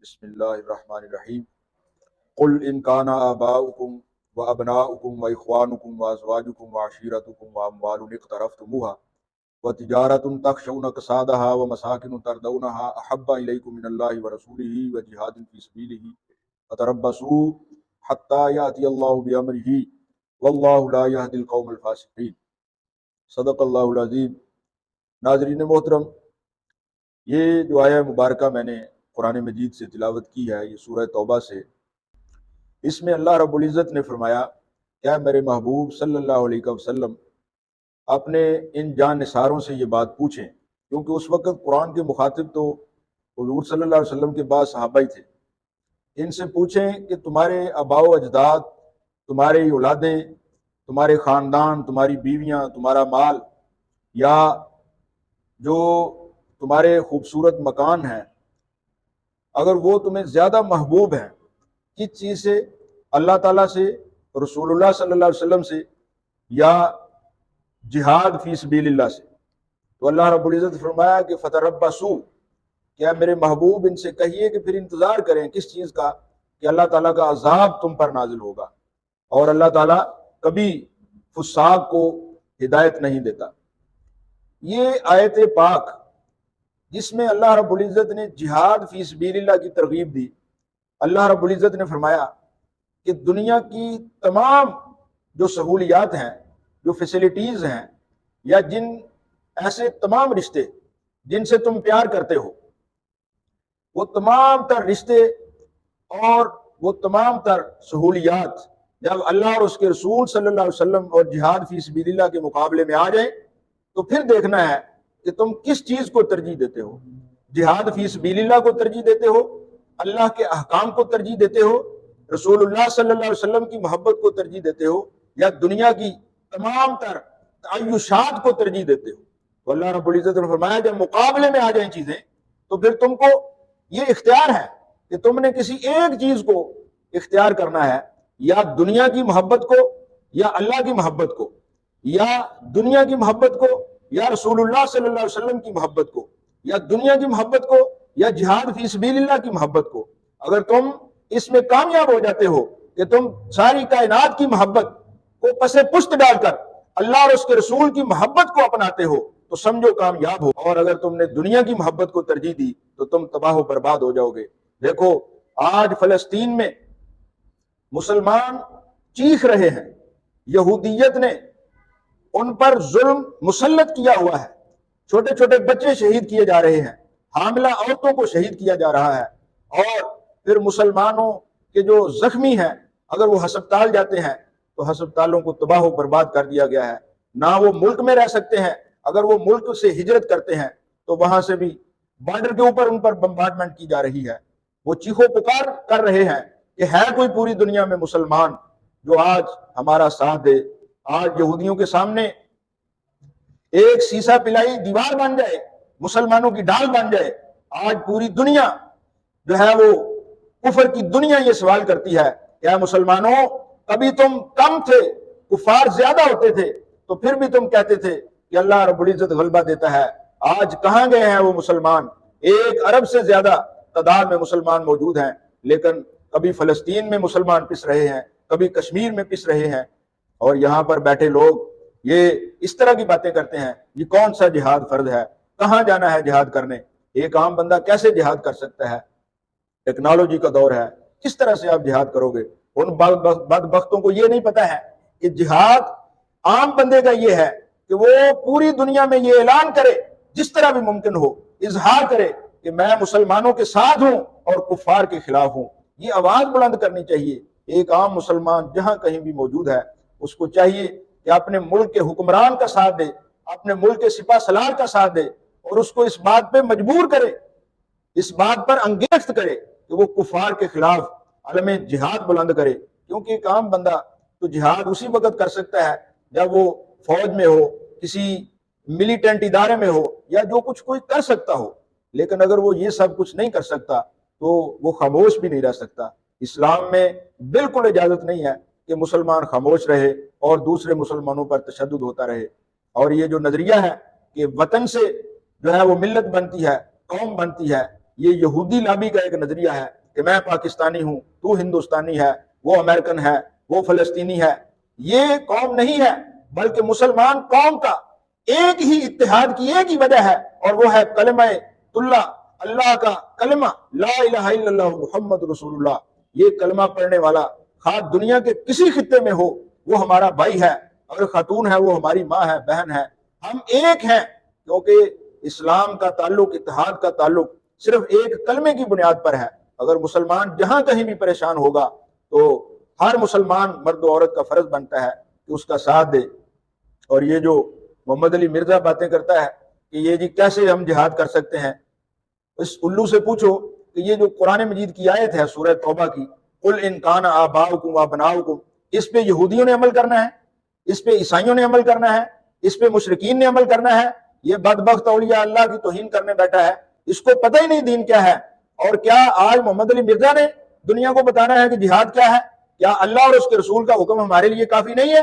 بسم اللہ الرحمن الرحیم قل ان کان آباؤکم وابناؤکم واخوانکم وازواجکم وعشیرتکم واموال اقترفتموها وتجارۃ تخشون کسادها ومساکن ترضونها احب الیکم من اللہ ورسولہ وجہاد فی سبیلہ فتربصوا حتی یأتی اللہ بامرہ واللہ لا یہدی القوم الفاسقین۔ صدق اللہ العظیم۔ ناظرین محترم، یہ جو آیہ مبارکہ میں نے قرآن مجید سے تلاوت کی ہے، یہ سورہ توبہ سے، اس میں اللہ رب العزت نے فرمایا کیا میرے محبوب صلی اللہ علیہ وسلم اپنے ان جان نثاروں سے یہ بات پوچھیں، کیونکہ اس وقت قرآن کے مخاطب تو حضور صلی اللہ علیہ وسلم کے بعد صحابہ ہی تھے۔ ان سے پوچھیں کہ تمہارے آباء و اجداد، تمہاری اولادیں، تمہارے خاندان، تمہاری بیویاں، تمہارا مال، یا جو تمہارے خوبصورت مکان ہیں، اگر وہ تمہیں زیادہ محبوب ہیں کس چیز سے؟ اللہ تعالیٰ سے، رسول اللہ صلی اللہ علیہ وسلم سے، یا جہاد فی سبیل اللہ سے؟ تو اللہ رب العزت فرمایا کہ فتربصوا، کیا میرے محبوب ان سے کہیے کہ پھر انتظار کریں کس چیز کا؟ کہ اللہ تعالیٰ کا عذاب تم پر نازل ہوگا، اور اللہ تعالیٰ کبھی فساق کو ہدایت نہیں دیتا۔ یہ آیت پاک جس میں اللہ رب العزت نے جہاد فی سبیل اللہ کی ترغیب دی، اللہ رب العزت نے فرمایا کہ دنیا کی تمام جو سہولیات ہیں، جو فیسلٹیز ہیں، یا جن ایسے تمام رشتے جن سے تم پیار کرتے ہو، وہ تمام تر رشتے اور وہ تمام تر سہولیات جب اللہ اور اس کے رسول صلی اللہ علیہ وسلم اور جہاد فی سبیل اللہ کے مقابلے میں آ جائیں تو پھر دیکھنا ہے کہ تم کس چیز کو ترجیح دیتے ہو۔ جہاد فی سبیل اللہ کو ترجیح دیتے ہو، اللہ کے احکام کو ترجیح دیتے ہو، رسول اللہ صلی اللہ علیہ وسلم کی محبت کو ترجیح دیتے ہو، یا دنیا کی تمام تر تعیشات کو ترجیح دیتے ہو؟ تو اللہ رب العزت نے فرمایا جب مقابلے میں آ جائیں چیزیں تو پھر تم کو یہ اختیار ہے کہ تم نے کسی ایک چیز کو اختیار کرنا ہے، یا دنیا کی محبت کو، یا اللہ کی محبت کو، یا دنیا کی محبت کو، یا رسول اللہ صلی اللہ علیہ وسلم کی محبت کو، یا دنیا کی محبت کو، یا جہاد فی سبیل اللہ کی محبت کو۔ اگر تم اس میں کامیاب ہو جاتے ہو کہ تم ساری کائنات کی محبت کو پس پشت ڈال کر اللہ اور اس کے رسول کی محبت کو اپناتے ہو تو سمجھو کامیاب ہو، اور اگر تم نے دنیا کی محبت کو ترجیح دی تو تم تباہ و برباد ہو جاؤ گے۔ دیکھو آج فلسطین میں مسلمان چیخ رہے ہیں، یہودیت نے ان پر ظلم مسلط کیا ہوا ہے، چھوٹے چھوٹے بچے شہید کیے جا رہے ہیں، حاملہ عورتوں کو شہید کیا جا رہا ہے، اور پھر مسلمانوں کے جو زخمی ہیں اگر وہ ہسپتال جاتے ہیں تو ہسپتالوں کو تباہ و برباد کر دیا گیا ہے، نہ وہ ملک میں رہ سکتے ہیں، اگر وہ ملک سے ہجرت کرتے ہیں تو وہاں سے بھی بارڈر کے اوپر ان پر بمبارڈمنٹ کی جا رہی ہے۔ وہ چیخو پکار کر رہے ہیں کہ ہے کوئی پوری دنیا میں مسلمان جو آج ہمارا ساتھ دے۔ آج یہودیوں کے سامنے ایک سیسا پلائی دیوار بن جائے، مسلمانوں کی ڈال بن جائے، آج پوری دنیا جو ہے وہ کفر کی دنیا یہ سوال کرتی ہے کہ مسلمانوں کبھی تم کم تھے، کفار زیادہ ہوتے تھے تو پھر بھی تم کہتے تھے کہ اللہ رب العزت غلبہ دیتا ہے، آج کہاں گئے ہیں وہ مسلمان؟ 1 ارب سے زیادہ تعداد میں مسلمان موجود ہیں، لیکن کبھی فلسطین میں مسلمان پس رہے ہیں، کبھی کشمیر میں پس رہے ہیں، اور یہاں پر بیٹھے لوگ یہ اس طرح کی باتیں کرتے ہیں یہ کون سا جہاد فرض ہے، کہاں جانا ہے جہاد کرنے؟ ایک عام بندہ کیسے جہاد کر سکتا ہے؟ ٹیکنالوجی کا دور ہے، کس طرح سے آپ جہاد کرو گے؟ ان بدبختوں کو یہ نہیں پتا ہے کہ جہاد عام بندے کا یہ ہے کہ وہ پوری دنیا میں یہ اعلان کرے جس طرح بھی ممکن ہو، اظہار کرے کہ میں مسلمانوں کے ساتھ ہوں اور کفار کے خلاف ہوں۔ یہ آواز بلند کرنی چاہیے۔ ایک عام مسلمان جہاں کہیں بھی موجود ہے اس کو چاہیے کہ اپنے ملک کے حکمران کا ساتھ دے، اپنے ملک کے سپاہ سالار کا ساتھ دے، اور اس کو اس بات پہ مجبور کرے، اس بات پر انگیخت کرے کہ وہ کفار کے خلاف علم جہاد بلند کرے۔ کیونکہ ایک عام بندہ تو جہاد اسی وقت کر سکتا ہے جب وہ فوج میں ہو، کسی ملیٹنٹ ادارے میں ہو، یا جو کچھ کوئی کر سکتا ہو، لیکن اگر وہ یہ سب کچھ نہیں کر سکتا تو وہ خاموش بھی نہیں رہ سکتا۔ اسلام میں بالکل اجازت نہیں ہے کہ مسلمان خاموش رہے اور دوسرے مسلمانوں پر تشدد ہوتا رہے۔ اور یہ جو نظریہ ہے کہ وطن سے جو ہے وہ ملت بنتی ہے، قوم بنتی ہے، یہ یہودی لابی کا ایک نظریہ ہے کہ میں پاکستانی ہوں، تو ہندوستانی ہے، وہ امریکن ہے، وہ فلسطینی ہے۔ یہ قوم نہیں ہے، بلکہ مسلمان قوم کا ایک ہی اتحاد کی ایک ہی وجہ ہے، اور وہ ہے کلمہ اللہ کا کلمہ، لا الہ الا اللہ محمد رسول اللہ۔ یہ کلمہ پڑھنے والا خواہ دنیا کے کسی خطے میں ہو، وہ ہمارا بھائی ہے، اگر خاتون ہے وہ ہماری ماں ہے، بہن ہے۔ ہم ایک ہیں، کیونکہ اسلام کا تعلق، اتحاد کا تعلق صرف ایک کلمے کی بنیاد پر ہے۔ اگر مسلمان جہاں کہیں بھی پریشان ہوگا تو ہر مسلمان مرد و عورت کا فرض بنتا ہے کہ اس کا ساتھ دے۔ اور یہ جو محمد علی مرزا باتیں کرتا ہے کہ یہ جی کیسے ہم جہاد کر سکتے ہیں، اس الو سے پوچھو کہ یہ جو قرآن مجید کی آیت ہے سورہ توبہ کی، قل ان کان آباؤکم وابناؤکم، اس پہ یہودیوں نے عمل کرنا ہے، اس پہ عیسائیوں نے عمل کرنا ہے، اس پہ مشرکین نے عمل کرنا ہے۔ یہ بدبخت اولیاء اللہ کی توہین کرنے بیٹھا ہے، اس کو پتہ ہی نہیں دین کیا ہے۔ اور کیا آج محمد علی مرزا نے دنیا کو بتانا ہے کہ جہاد کیا ہے؟ کیا اللہ اور اس کے رسول کا حکم ہمارے لیے کافی نہیں ہے؟